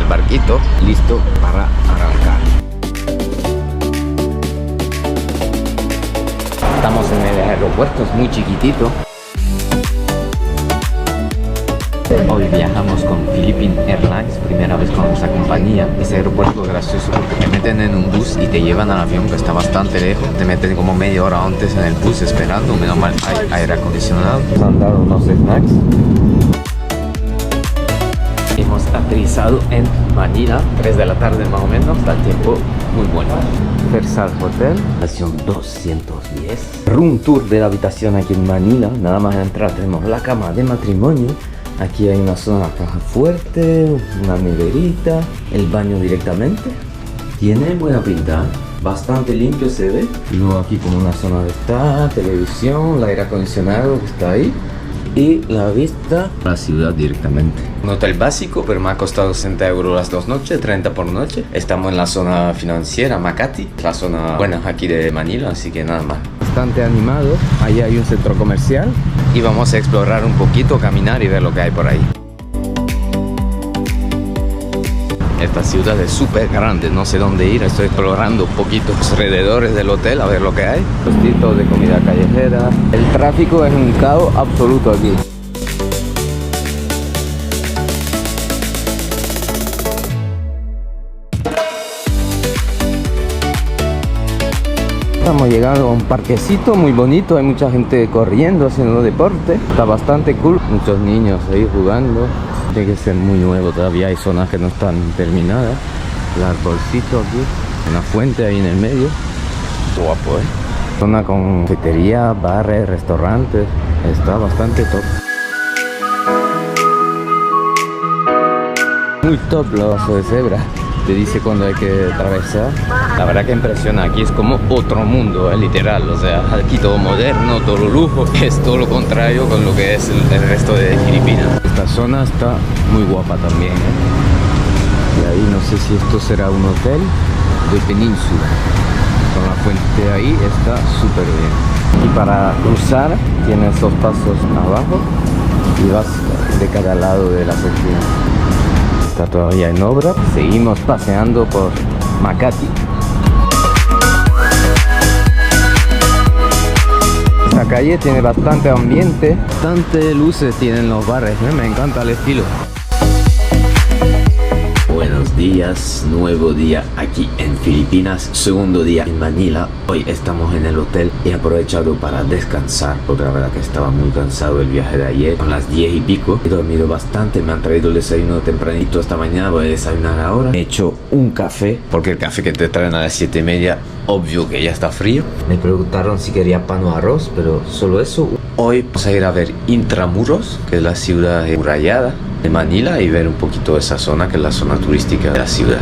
el barquito, listo para arrancar. Estamos en el aeropuerto, es muy chiquitito. Hoy viajamos con Philippine Airlines, primera vez con esa compañía. Ese aeropuerto es gracioso porque te meten en un bus y te llevan al avión que está bastante lejos. Te meten como media hora antes en el bus esperando, menos mal hay aire acondicionado. Nos han dado unos snacks. Hemos aterrizado en Manila, 3 de la tarde más o menos, está el tiempo muy bueno. Versal Hotel, habitación 210. Room tour de la habitación aquí en Manila. Nada más entrar tenemos la cama de matrimonio. Aquí hay una zona caja fuerte, una neverita, el baño directamente. Tiene buena pinta, bastante limpio se ve. Luego aquí como una zona de estar, televisión, el aire acondicionado que está ahí. Y la vista a la ciudad directamente. Un hotel básico, pero me ha costado 60 euros las 2 noches, 30 por noche. Estamos en la zona financiera, Makati, la zona buena aquí de Manila, así que nada más. Bastante animado, ahí hay un centro comercial y vamos a explorar un poquito, caminar y ver lo que hay por ahí. Esta ciudad es súper grande, no sé dónde ir, estoy explorando un poquito los alrededores del hotel a ver lo que hay. Puestitos de comida callejera. El tráfico es un caos absoluto aquí. Estamos llegando a un parquecito muy bonito, hay mucha gente corriendo, haciendo deporte. Está bastante cool, muchos niños ahí jugando. Tiene que ser muy nuevo, todavía hay zonas que no están terminadas. El arbolcito aquí, una fuente ahí en el medio. Guapo, Zona con cafetería, bares, restaurantes. Está bastante top. Muy top los pasos de cebra. Te dice cuando hay que atravesar. La verdad que impresiona, aquí es como otro mundo, literal. O sea, aquí todo moderno, todo lujo. Es todo lo contrario con lo que es el resto de Filipinas. Esta zona está muy guapa también, Y ahí no sé si esto será un hotel de península. Con la fuente ahí está súper bien. Y para cruzar tienes 2 pasos abajo y vas de cada lado de la sección. Está todavía en obra. Seguimos paseando por Makati. Esta calle tiene bastante ambiente, bastante luces tienen los bares, me encanta el estilo. Buenos días, nuevo día aquí en Filipinas, segundo día en Manila. Hoy estamos en el hotel y he aprovechado para descansar porque la verdad que estaba muy cansado el viaje de ayer. Son las 10 y pico, he dormido bastante, me han traído el desayuno tempranito esta mañana, voy a desayunar ahora. He hecho un café, porque el café que te traen a las 7:30, obvio que ya está frío. Me preguntaron si quería pan o arroz, pero solo eso. Hoy vamos a ir a ver Intramuros, que es la ciudad amurallada de Manila, y ver un poquito esa zona, que es la zona turística de la ciudad.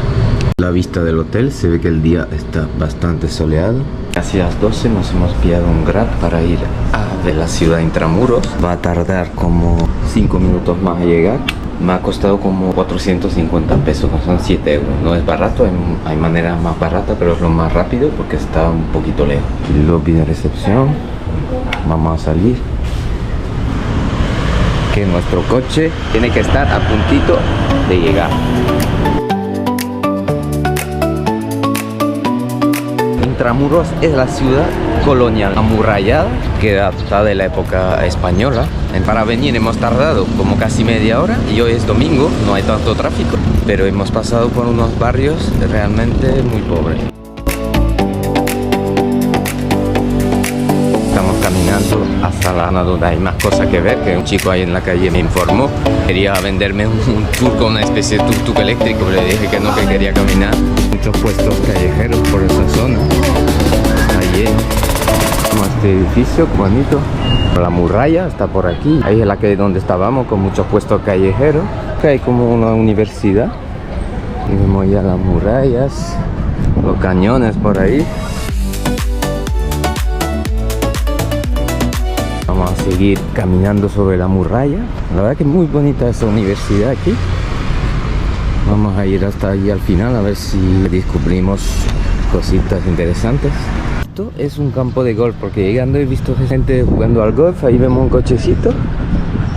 La vista del hotel, se ve que el día está bastante soleado. Casi las 12 nos hemos pillado un Grab para ir a ver la ciudad de Intramuros. Va a tardar como 5 minutos más a llegar. Me ha costado como 450 pesos, son 7 euros. No es barato, hay maneras más baratas, pero es lo más rápido porque está un poquito lejos. El lobby de recepción, vamos a salir. Que nuestro coche tiene que estar a puntito de llegar. Intramuros es la ciudad colonial amurallada que data de la época española. Para venir hemos tardado como casi media hora y hoy es domingo, no hay tanto tráfico, pero hemos pasado por unos barrios realmente muy pobres. Estamos caminando hasta la zona donde hay más cosas que ver, que un chico ahí en la calle me informó. Quería venderme un tour con una especie de tuk-tuk eléctrico, pero le dije que no, que quería caminar. Muchos puestos callejeros por esa zona. Ahí como este edificio bonito. La muralla está por aquí. Ahí es la que donde estábamos, con muchos puestos callejeros. Que hay como una universidad. Y vemos ya las murallas, los cañones por ahí. Vamos a seguir caminando sobre la muralla. La verdad que es muy bonita esa universidad aquí. Vamos a ir hasta allí al final a ver si descubrimos cositas interesantes. Esto es un campo de golf, porque llegando he visto gente jugando al golf. Ahí vemos un cochecito.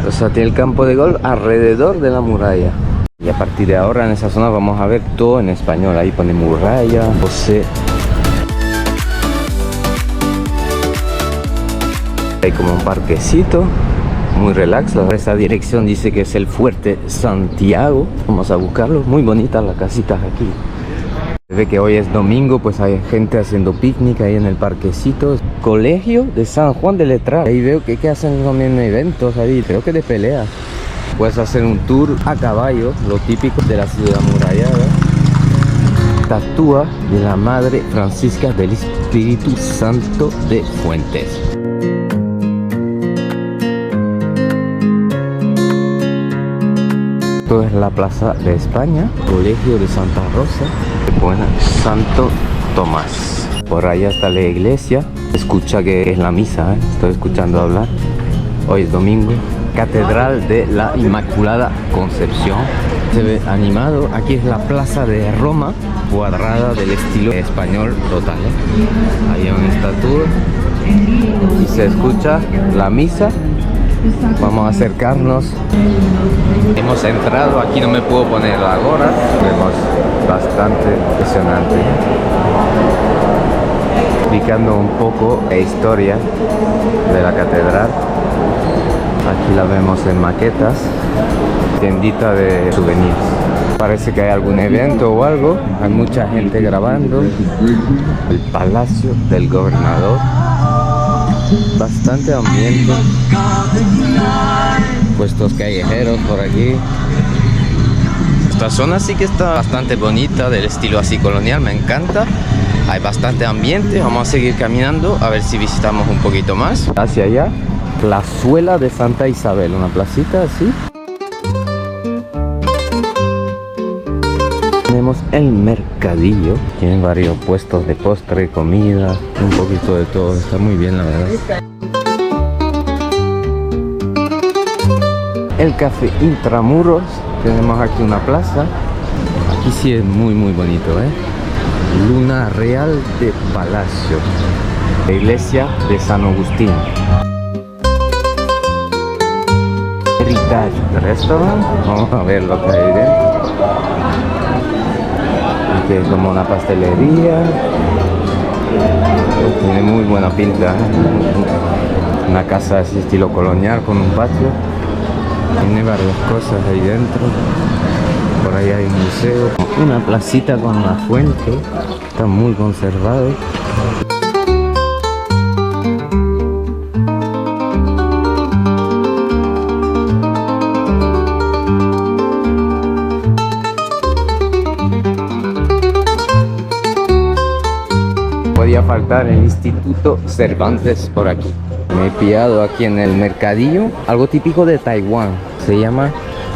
O sea, tiene el campo de golf alrededor de la muralla. Y a partir de ahora en esa zona vamos a ver todo en español. Ahí pone Muralla, José. Hay como un parquecito, muy relax. Esa dirección dice que es el Fuerte Santiago. Vamos a buscarlo. Muy bonitas las casitas aquí. Se ve que hoy es domingo, pues hay gente haciendo picnic ahí en el parquecito. Colegio de San Juan de Letrán. Ahí veo que hacen también eventos ahí, creo que de pelea. Puedes hacer un tour a caballo, lo típico de la ciudad amurallada. Estatua de la Madre Francisca del Espíritu Santo de Fuentes. Esto es la Plaza de España, Colegio de Santa Rosa, bueno, Santo Tomás. Por allá está la iglesia. Escucha que es la misa, estoy escuchando hablar. Hoy es domingo. Catedral de la Inmaculada Concepción. Se ve animado. Aquí es la Plaza de Roma, cuadrada del estilo español total. Ahí hay una estatua y se escucha la misa. Vamos a acercarnos. Hemos entrado. Aquí no me puedo poner la gorra. Vemos bastante impresionante. Explicando un poco la historia de la catedral. Aquí la vemos en maquetas, tiendita de souvenirs. Parece que hay algún evento o algo. Hay mucha gente grabando. El Palacio del Gobernador. Bastante ambiente. Puestos callejeros por aquí. Esta zona sí que está bastante bonita, del estilo así colonial, me encanta. Hay bastante ambiente. Vamos a seguir caminando a ver si visitamos un poquito más. Hacia allá. Plazuela de Santa Isabel, una placita así. Tenemos el mercadillo, tienen varios puestos de postre, comida, un poquito de todo, está muy bien la verdad. El café Intramuros, tenemos aquí una plaza, aquí sí es muy bonito, Luna Real de Palacio, la iglesia de San Agustín. Restaurant, vamos a ver lo que hay dentro. Aquí es como una pastelería, tiene muy buena pinta, una casa así estilo colonial con un patio, tiene varias cosas ahí dentro. Por ahí hay un museo, una placita con una fuente, está muy conservado. Podía faltar el Instituto Cervantes por aquí. Me he pillado aquí en el mercadillo algo típico de Taiwán. Se llama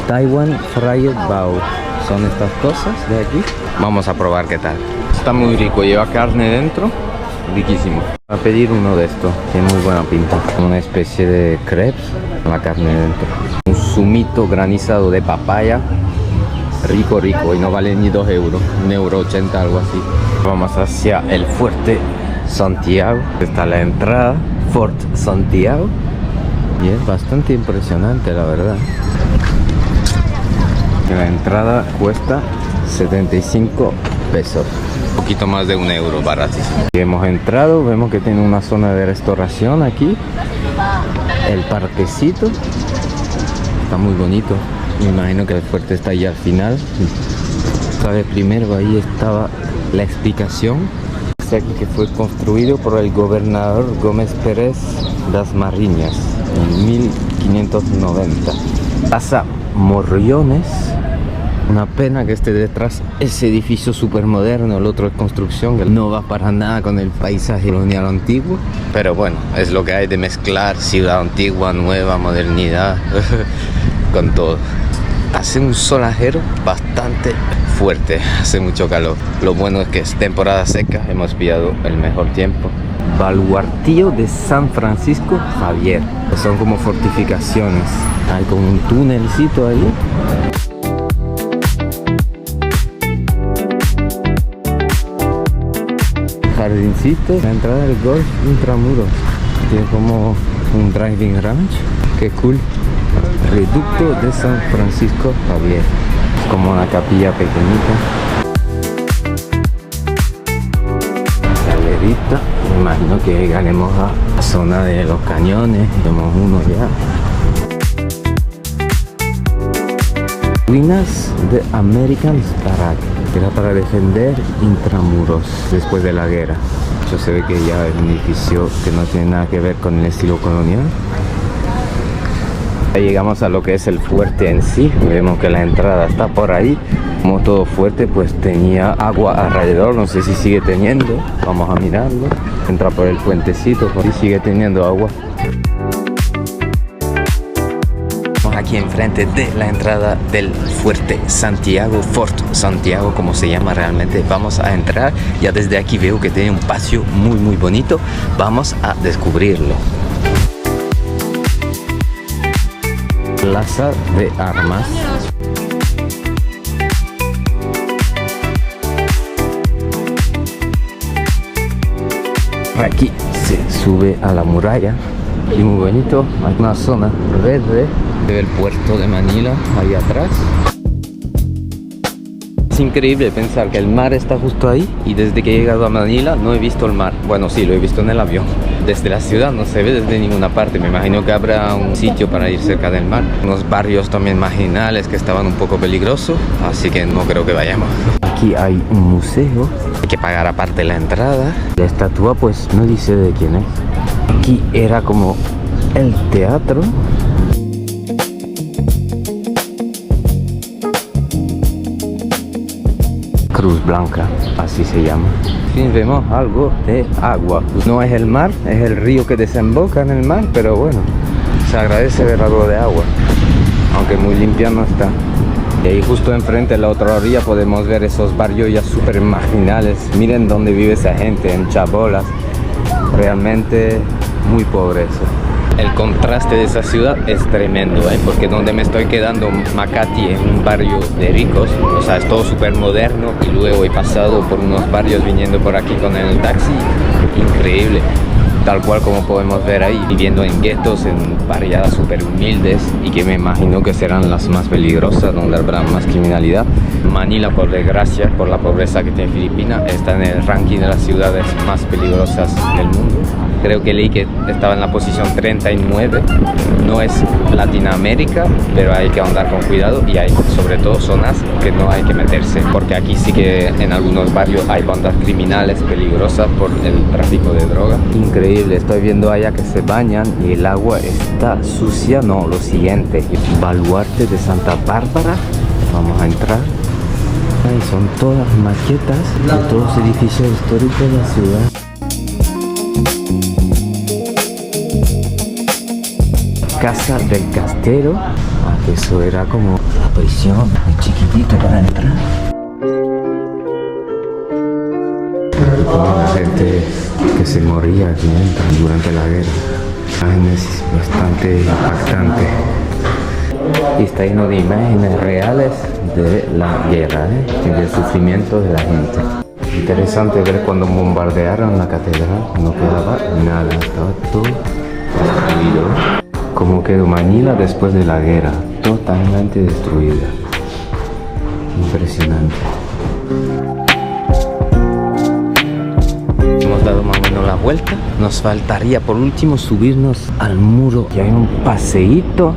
Taiwan Fried Bao. Son estas cosas de aquí. Vamos a probar qué tal. Está muy rico, lleva carne dentro. Riquísimo. Voy a pedir uno de estos. Tiene muy buena pinta. Una especie de crepes con la carne dentro. Un zumito granizado de papaya. Rico y no vale ni 2 euros, 1,80 €, algo así. Vamos hacia el Fuerte Santiago. Está la entrada, Fort Santiago, y es bastante impresionante la verdad. La entrada cuesta 75 pesos, un poquito más de 1 euro, baratísimo. Y hemos entrado, vemos que tiene una zona de restauración aquí, el parquecito, está muy bonito. Me imagino que el fuerte está ahí al final. ¿Sabe? Primero ahí estaba la explicación. Dice aquí que fue construido por el gobernador Gómez Pérez das Mariñas en 1590. Plaza Morriones. Una pena que esté detrás ese edificio súper moderno, el otro es construcción, que no va para nada con el paisaje colonial antiguo. Pero bueno, es lo que hay de mezclar ciudad antigua, nueva, modernidad, con todo. Hace un solajero bastante fuerte, hace mucho calor. Lo bueno es que es temporada seca, hemos pillado el mejor tiempo. Baluartillo de San Francisco Javier. Son como fortificaciones. Hay como un túnelcito ahí. Jardincito, la entrada del golf Intramuros. Tiene como un driving range. Qué cool. Reducto de San Francisco Javier. Es como una capilla pequeñita. Galerita. Me imagino que llegaremos a la zona de los cañones. Vemos uno ya. Ruinas de American Barrack. Era para defender intramuros después de la guerra. Eso se ve que ya es un edificio que no tiene nada que ver con el estilo colonial. Ya llegamos a lo que es el fuerte en sí. Vemos que la entrada está por ahí. Como todo fuerte, pues tenía agua alrededor. No sé si sigue teniendo. Vamos a mirarlo. Entra por el puentecito. Por ahí sigue teniendo agua. Aquí enfrente de la entrada del fuerte Santiago, Fort Santiago como se llama realmente. Vamos a entrar, ya desde aquí veo que tiene un patio muy bonito. Vamos a descubrirlo. Plaza de Armas. Aquí se sube a la muralla y muy bonito. Hay una zona verde del puerto de Manila ahí atrás. Es increíble pensar que el mar está justo ahí y desde que he llegado a Manila no he visto el mar. Bueno, sí, lo he visto en el avión. Desde la ciudad no se ve desde ninguna parte. Me imagino que habrá un sitio para ir cerca del mar. Unos barrios también marginales que estaban un poco peligrosos, así que no creo que vayamos. Aquí hay un museo. Hay que pagar aparte la entrada. La estatua pues no dice de quién es. Aquí era como el teatro. Cruz Blanca, así se llama. Al fin vemos algo de agua. No es el mar, es el río que desemboca en el mar, pero bueno, se agradece ver algo de agua, aunque muy limpia no está. Y ahí justo enfrente, en la otra orilla, podemos ver esos barrios ya súper marginales. Miren dónde vive esa gente, en chabolas. Realmente muy pobre eso. El contraste de esa ciudad es tremendo, porque donde me estoy quedando, Makati, es un barrio de ricos, o sea, es todo súper moderno, y luego he pasado por unos barrios viniendo por aquí con el taxi, increíble, tal cual como podemos ver ahí, viviendo en guetos, en barriadas súper humildes, y que me imagino que serán las más peligrosas, donde habrá más criminalidad. Manila, por desgracia, por la pobreza que tiene Filipinas, está en el ranking de las ciudades más peligrosas del mundo. Creo que leí que estaba en la posición 39. No es Latinoamérica, pero hay que andar con cuidado y hay sobre todo zonas que no hay que meterse, porque aquí sí que en algunos barrios hay bandas criminales peligrosas por el tráfico de droga. Increíble, estoy viendo allá que se bañan y el agua está sucia. No, lo siguiente, baluarte de Santa Bárbara. Vamos a entrar. Ahí son todas maquetas de todos los edificios históricos de la ciudad. Casa del Castero. Eso era como la prisión, muy chiquitito para entrar. Como la gente que se moría aquí dentro durante la guerra. Imágenes bastante impactantes. Y está lleno de imágenes reales de la guerra, y del sufrimiento de la gente. Interesante ver cuando bombardearon la catedral, no quedaba nada, estaba todo destruido. Como quedó Manila después de la guerra, totalmente destruida. Impresionante. Hemos dado más o menos la vuelta. Nos faltaría por último subirnos al muro. Y hay un paseíto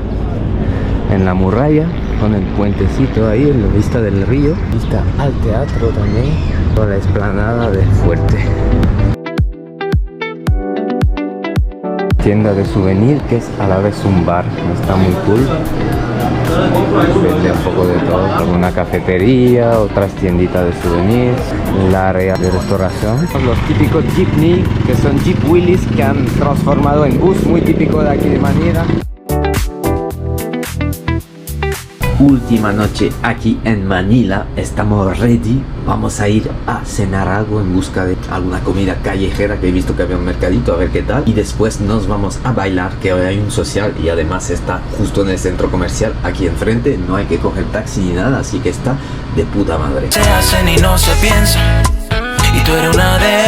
en la muralla con el puentecito ahí en la vista del río. Vista al teatro también, con la explanada del fuerte. Tienda de souvenir que es a la vez un bar, está muy cool. Vende un poco de todo, alguna cafetería, otras tienditas de souvenirs, el área de restauración. Los típicos jeepney, que son Jeep Willys que han transformado en bus, muy típico de aquí de Manila. Última noche aquí en Manila, estamos ready, vamos a ir a cenar algo en busca de alguna comida callejera, que he visto que había un mercadito, a ver qué tal, y después nos vamos a bailar, que hoy hay un social y además está justo en el centro comercial aquí enfrente, no hay que coger taxi ni nada, así que está de puta madre. Se hacen y no se piensan, y tú eres una de